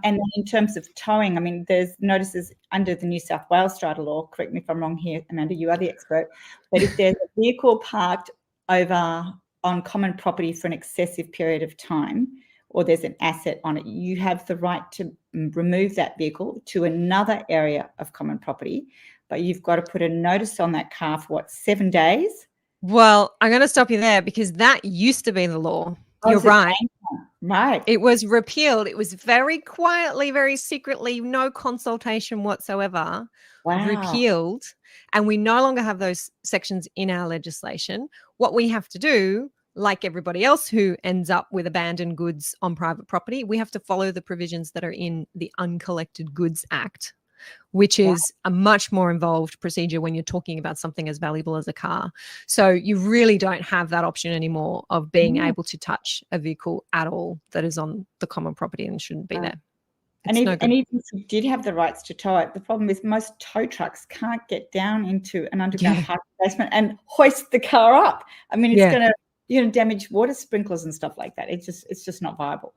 And then in terms of towing, I mean, there's notices under the New South Wales Strata law, correct me if I'm wrong here, Amanda, you are the expert, but if there's a vehicle parked over on common property for an excessive period of time, or there's an asset on it, you have the right to remove that vehicle to another area of common property, but you've got to put a notice on that car for 7 days? Well, I'm going to stop you there because that used to be the law. You're right. Right. It was repealed. It was very quietly, very secretly, no consultation whatsoever. Wow. Repealed. And we no longer have those sections in our legislation. What we have to do, like everybody else who ends up with abandoned goods on private property, we have to follow the provisions that are in the Uncollected Goods Act, which is a much more involved procedure when you're talking about something as valuable as a car. So you really don't have that option anymore of being able to touch a vehicle at all that is on the common property and shouldn't be there. And even if you did have the rights to tow it, the problem is most tow trucks can't get down into an underground parking basement and hoist the car up. I mean, it's going to damage water sprinklers and stuff like that. It's just not viable.